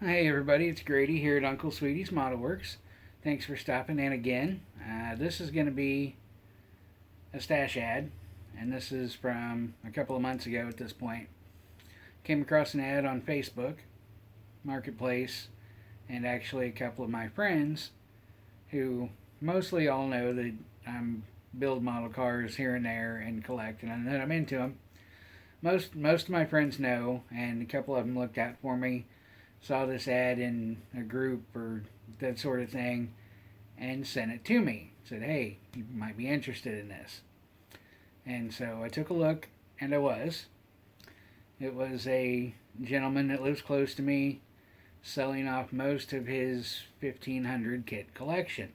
Hey everybody, it's Grady here at Uncle Sweetie's Model Works. Thanks for stopping in again. This is going to be a stash ad, and this is from a couple of months ago at this point. Came across an ad on Facebook Marketplace, and actually a couple of my friends who mostly all know that I'm build model cars here and there and collect, and that I'm into them. Most of my friends know, and a couple of them looked out for me, saw this ad in a group or that sort of thing, and sent it to me. Said, hey, you might be interested in this. And so I took a look, and I was. It was a gentleman that lives close to me selling off most of his 1,500 kit collection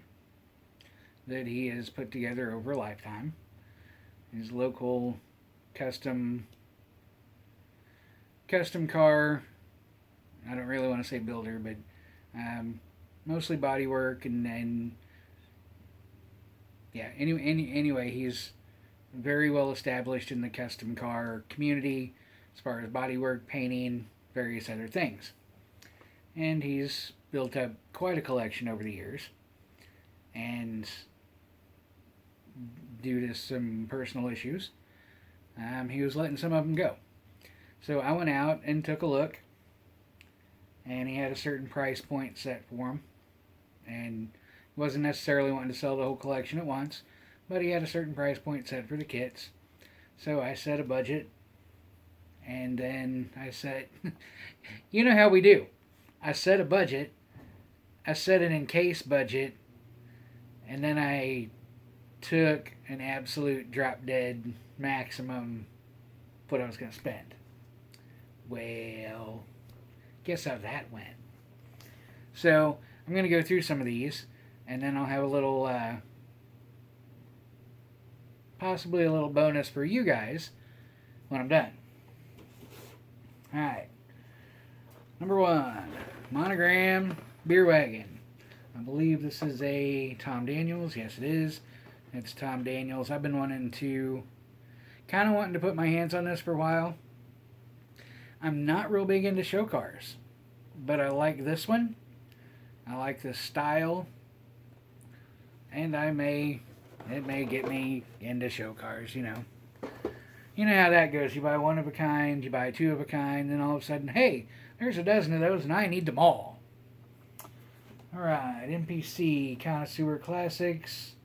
that he has put together over a lifetime. His local custom car, I don't really want to say builder, but mostly body work and yeah. Anyway, he's very well established in the custom car community as far as body work, painting, various other things, and he's built up quite a collection over the years. And due to some personal issues, he was letting some of them go. So I went out and took a look, and he had a certain price point set for him, and wasn't necessarily wanting to sell the whole collection at once, but he had a certain price point set for the kits. So I set a budget, and then I said, you know how we do. I set a budget, I set an in case budget, and then I took an absolute drop dead maximum what I was going to spend. Well, guess how that went. So I'm going to go through some of these, and then I'll have a little, possibly a little bonus for you guys when I'm done. Alright. Number one, Monogram Beer Wagon. I believe this is a Tom Daniels. Yes, it is. It's Tom Daniels. I've been wanting to put my hands on this for a while. I'm not real big into show cars, but I like this one. I like the style, and it may get me into show cars. You know how that goes. You buy one of a kind, you buy two of a kind, then all of a sudden, hey, there's a dozen of those, and I need them all. All right, MPC Connoisseur Classics,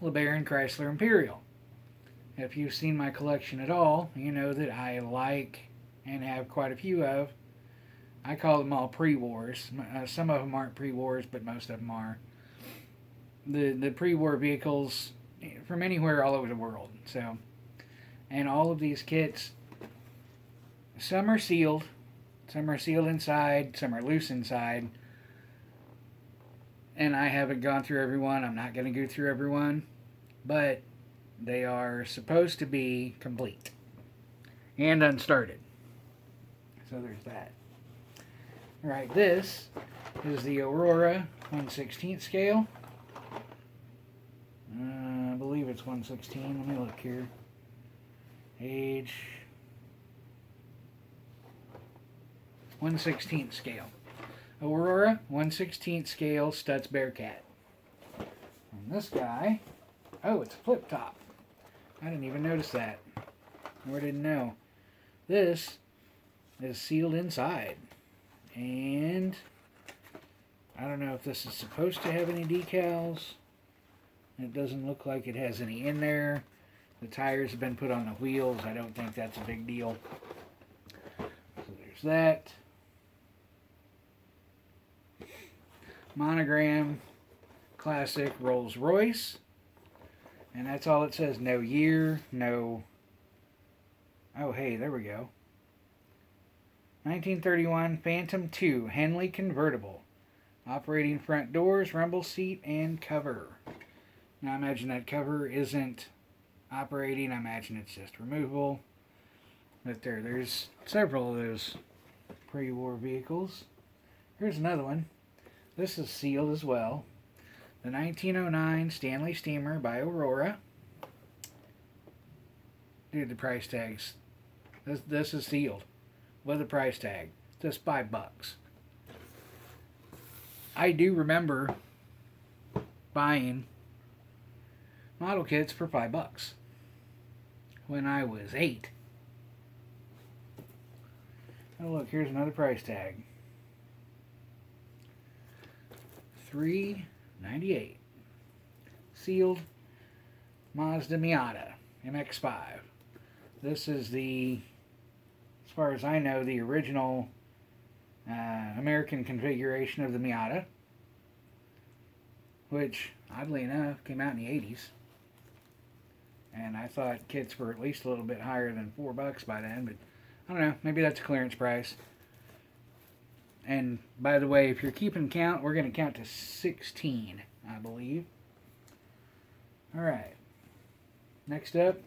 LeBaron Chrysler Imperial. If you've seen my collection at all, you know that I like and have quite a few of. I call them all pre-wars. Some of them aren't pre-wars, but most of them are. The pre-war vehicles from anywhere all over the world. So, and all of these kits, some are sealed inside, some are loose inside. And I haven't gone through every one. I'm not going to go through every one, but they are supposed to be complete and unstarted. So there's that. All right, this is the Aurora 1/16 scale. I believe it's 1/16. Let me look here. Age 1/16 scale. Aurora 1/16 scale Stutz Bearcat. And this guy, oh, it's a flip top. I didn't even notice that. Or didn't know. This is sealed inside. And I don't know if this is supposed to have any decals. It doesn't look like it has any in there. The tires have been put on the wheels. I don't think that's a big deal. So there's that. Monogram Classic Rolls Royce. And that's all it says. No year, no... Oh, hey, there we go. 1931 Phantom 2 Henley Convertible. Operating front doors, rumble seat, and cover. Now I imagine that cover isn't operating. I imagine it's just removable. But there's several of those pre-war vehicles. Here's another one. This is sealed as well. The 1909 Stanley Steamer by Aurora. Dude, the price tags. This is sealed with a price tag. Just $5. I do remember buying model kits for $5 when I was 8. Oh look, here's another price tag. $3.98. Sealed Mazda Miata MX-5. This is the, as far as I know, the original American configuration of the Miata, which, oddly enough, came out in the 80s. And I thought kits were at least a little bit higher than $4 by then, but I don't know, maybe that's a clearance price. And by the way, if you're keeping count, we're going to count to 16, I believe. Alright. Next up,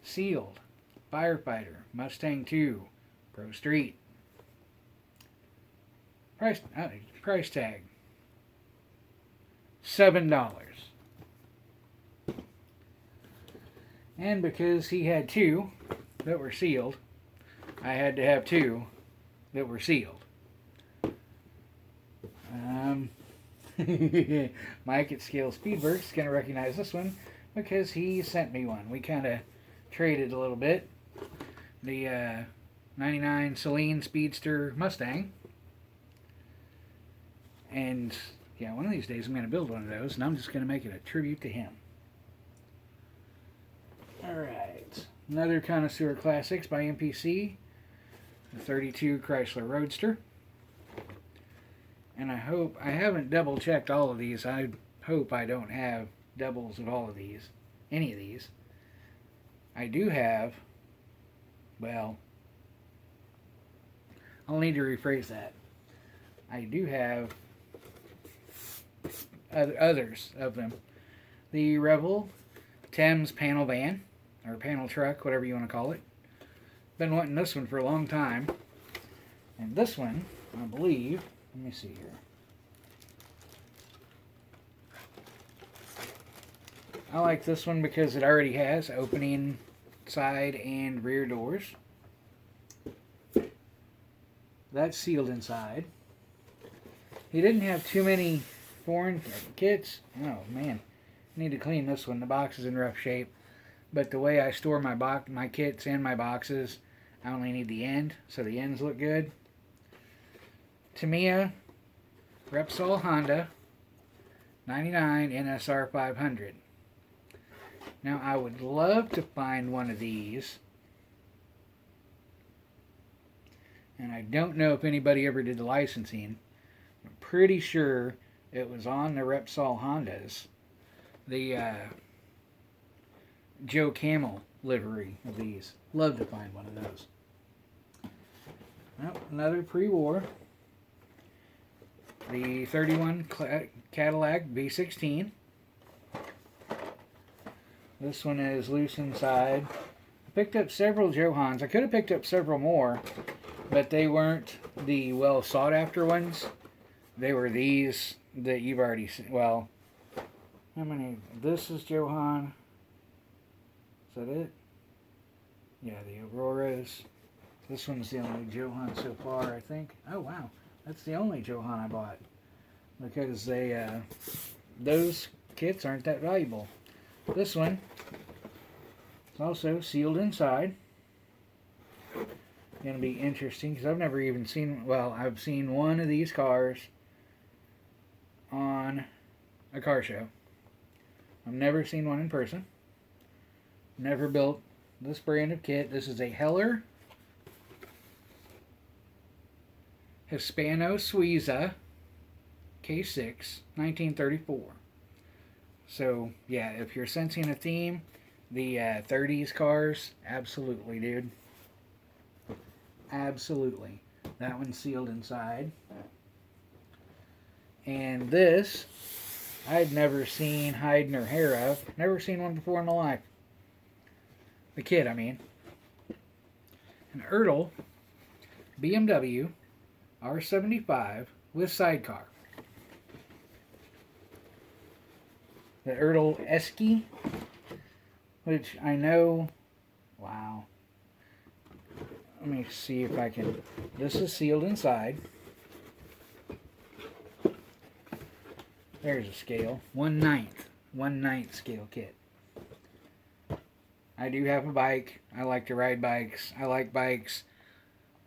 Sealed Firefighter Mustang 2 Pro Street. Price tag $7. And because he had 2 that were sealed, I had to have 2 that were sealed. Mike at Scale Speedworks is going to recognize this one because he sent me one. We kind of traded a little bit. The 99 Celine Speedster Mustang. And yeah, one of these days I'm going to build one of those, and I'm just going to make it a tribute to him. Alright, another Connoisseur Classics by MPC. The 32 Chrysler Roadster. And I hope, I haven't double checked all of these. I hope I don't have doubles of all of these. Any of these. I do have, well, I'll need to rephrase that. I do have others of them. The Revel Thames panel van, or panel truck, whatever you want to call it. Been wanting this one for a long time. And this one, I believe, let me see here. I like this one because it already has opening side and rear doors. That's sealed inside. He didn't have too many foreign kits. Oh man, I need to clean this one. The box is in rough shape. But the way I store my kits and my boxes, I only need the end, so the ends look good. Tamiya Repsol Honda 99 NSR 500. Now I would love to find one of these, and I don't know if anybody ever did the licensing. I'm pretty sure it was on the Repsol Hondas, the Joe Camel livery of these. Love to find one of those. Well, another pre-war. The 31 Cadillac V16. This one is loose inside. I picked up several Johans. I could have picked up several more, but they weren't the well sought after ones. They were these that you've already seen. Well, how many? This is Johan. Is that it? Yeah, the Auroras. This one's the only Johan so far, I think. Oh, wow. That's the only Johan I bought. Because they, those kits aren't that valuable. This one is also sealed inside. Going to be interesting because I've never even seen, well, I've seen one of these cars on a car show. I've never seen one in person. Never built this brand of kit. This is a Heller Hispano Suiza K6 1934. So yeah, if you're sensing a theme, the 30s cars, absolutely, dude. Absolutely. That one's sealed inside. And this, I'd never seen hide nor hair of. Never seen one before in my life. The kid, I mean. An Ertl BMW R75 with sidecar. The Ertl Esky, which I know, wow. let me see if I can. This is sealed inside. There's a scale. 1/9. 1/9 scale kit. I do have a bike. I like to ride bikes. I like bikes.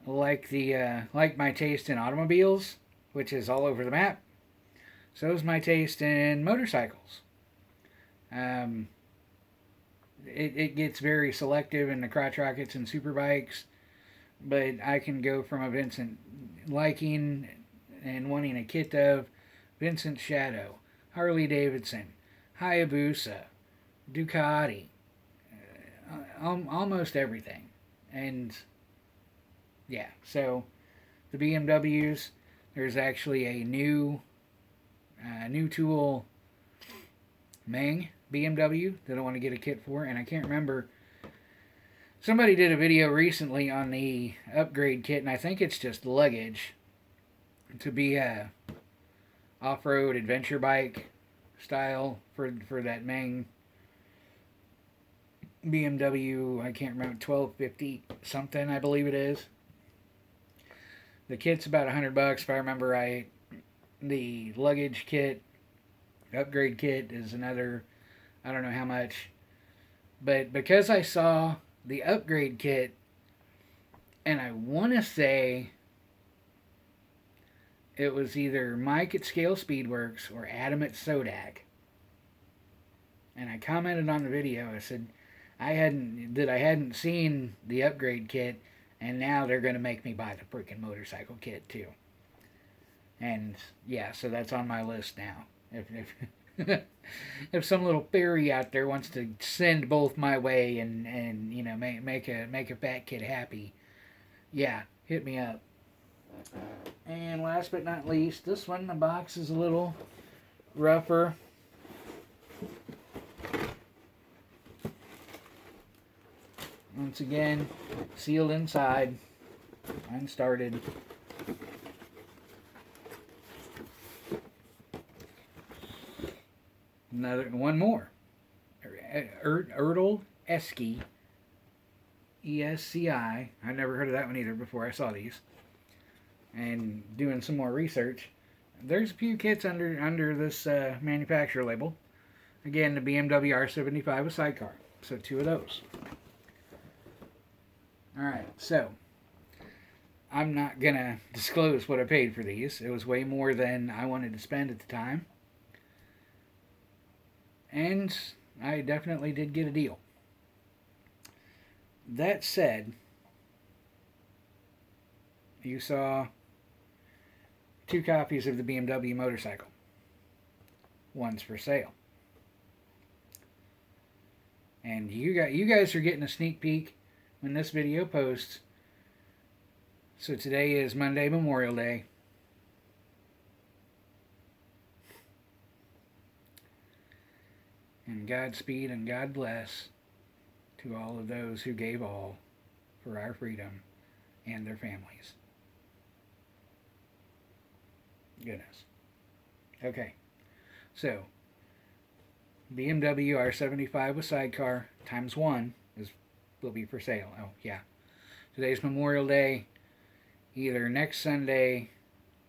I like my taste in automobiles, which is all over the map. So is my taste in motorcycles. It gets very selective in the crotch rockets and super bikes, but I can go from a Vincent liking and wanting a kit of Vincent Shadow, Harley Davidson, Hayabusa, Ducati, almost everything. And yeah, so the BMWs, there's actually a new tool Meng BMW that I want to get a kit for, and I can't remember. Somebody did a video recently on the upgrade kit, and I think it's just luggage to be a off-road adventure bike style for that Meng BMW. I can't remember, 1250 something, I believe it is. The kit's about $100 if I remember right. The luggage kit, upgrade kit, is another, I don't know how much. But because I saw the upgrade kit, and I want to say it was either Mike at Scale Speedworks or Adam at Sodak, and I commented on the video. I said I hadn't seen the upgrade kit, and now they're going to make me buy the freaking motorcycle kit too. And yeah, so that's on my list now. If if some little fairy out there wants to send both my way and you know make a fat kid happy, yeah, hit me up. And last but not least, this one, the box is a little rougher. Once again, sealed inside, unstarted. One more. Ertl Esky, ESCI. I've never heard of that one either before I saw these. And doing some more research, there's a few kits under this manufacturer label. Again, the BMW R75 with sidecar. So 2 of those. Alright, so I'm not going to disclose what I paid for these. It was way more than I wanted to spend at the time. And I definitely did get a deal. That said, you saw 2 copies of the BMW motorcycle. One's for sale. And you guys are getting a sneak peek when this video posts. So today is Monday, Memorial Day. And Godspeed and God bless to all of those who gave all for our freedom and their families. Goodness. Okay. So, BMW R75 with sidecar ×1 will be for sale. Oh, yeah. Today's Memorial Day. Either next Sunday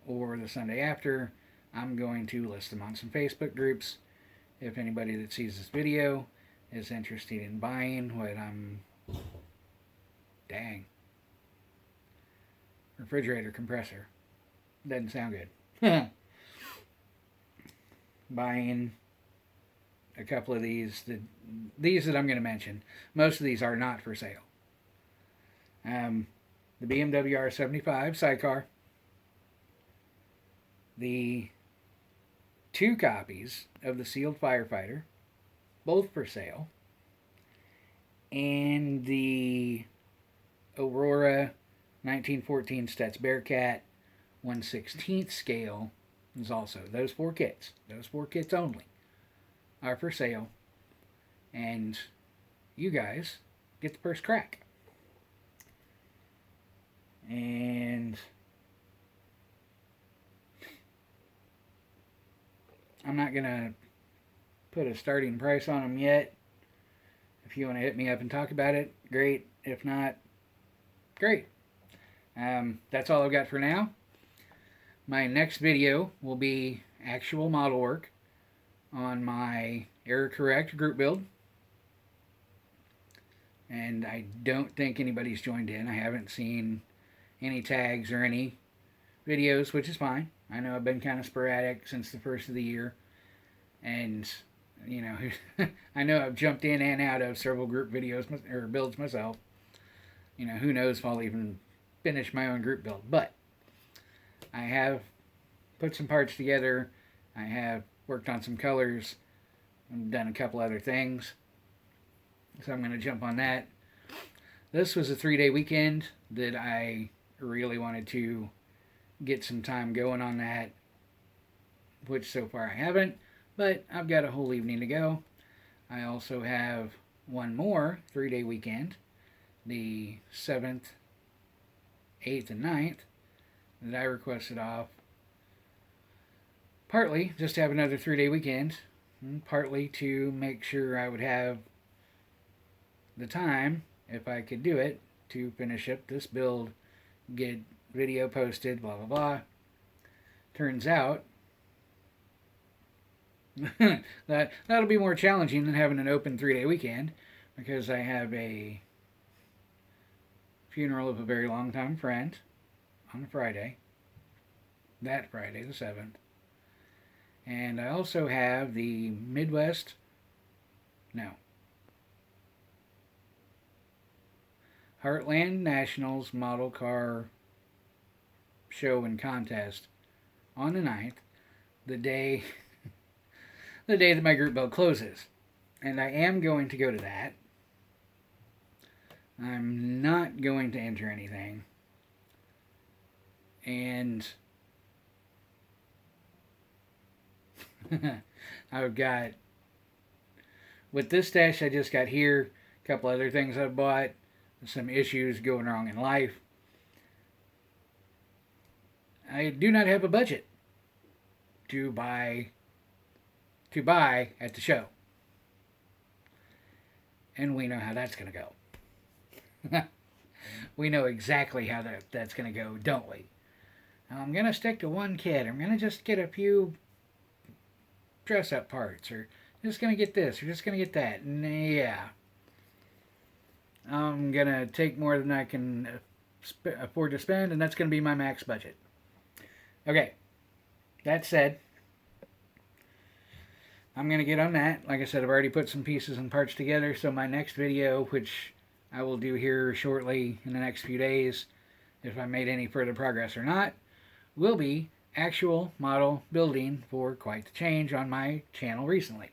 or the Sunday after, I'm going to list them on some Facebook groups. If anybody that sees this video is interested in buying what I'm... Dang. Refrigerator compressor. Doesn't sound good. Buying a couple of these that I'm going to mention. Most of these are not for sale. The BMW R75 sidecar. The 2 copies of the Sealed Firefighter, both for sale. And the Aurora 1914 Stutz Bearcat 1/16 scale is also. Those 4 kits only, are for sale. And you guys get the first crack. And I'm not going to put a starting price on them yet. If you want to hit me up and talk about it, great. If not, great. That's all I've got for now. My next video will be actual model work on my Error Correct group build. And I don't think anybody's joined in. I haven't seen any tags or any videos, which is fine. I know I've been kind of sporadic since the first of the year. And, you know, I know I've jumped in and out of several group videos or builds myself. You know, who knows if I'll even finish my own group build. But I have put some parts together. I have worked on some colors. I've done a couple other things. So I'm going to jump on that. This was a 3-day weekend that I really wanted to get some time going on that, which so far I haven't, but I've got a whole evening to go. I also have one more 3-day weekend, the 7th, 8th, and 9th, that I requested off. Partly just to have another 3-day weekend, and partly to make sure I would have the time, if I could do it, to finish up this build, get video posted, blah blah blah. Turns out that'll be more challenging than having an open 3-day weekend, because I have a funeral of a very long time friend on Friday, that Friday the 7th, and I also have the Heartland Nationals Model Car Show and Contest on the 9th, the day that my group build closes. And I am going to go to that. I'm not going to enter anything. And I've got, with this stash I just got here, a couple other things I've bought, some issues going wrong in life. I do not have a budget to buy at the show. And we know how that's going to go. We know exactly how that's going to go, don't we? I'm going to stick to one kit. I'm going to just get a few dress-up parts, or just going to get this, or just going to get that. And yeah. I'm going to take more than I can afford to spend, and that's going to be my max budget. Okay, that said, I'm going to get on that. Like I said, I've already put some pieces and parts together, so my next video, which I will do here shortly in the next few days, if I made any further progress or not, will be actual model building for Quite the Change on my channel recently.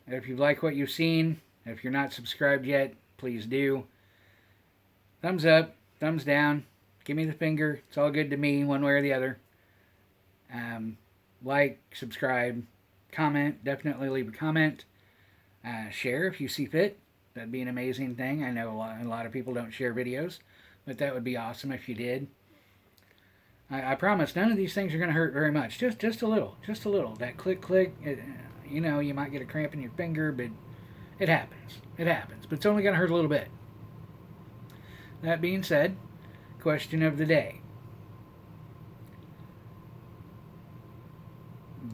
If you like what you've seen, if you're not subscribed yet, please do. Thumbs up, thumbs down, give me the finger. It's all good to me, one way or the other. Like, subscribe, comment. Definitely leave a comment. Share if you see fit. That'd be an amazing thing. I know a lot of people don't share videos, but that would be awesome if you did. I promise none of these things are going to hurt very much. Just a little. Just a little. That click. You know, you might get a cramp in your finger, but it happens. It happens. But it's only going to hurt a little bit. That being said, question of the day.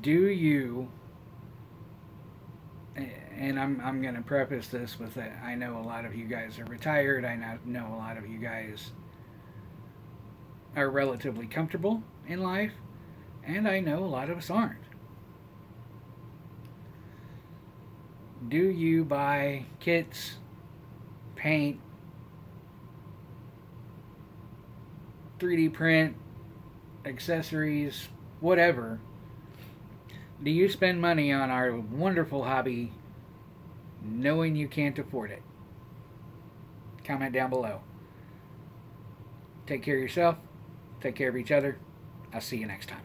Do you, and I'm going to preface this with that I know a lot of you guys are retired. I know a lot of you guys are relatively comfortable in life, and I know a lot of us aren't. Do you buy kits, paint, 3D print, accessories, whatever? Do you spend money on our wonderful hobby knowing you can't afford it? Comment down below. Take care of yourself. Take care of each other. I'll see you next time.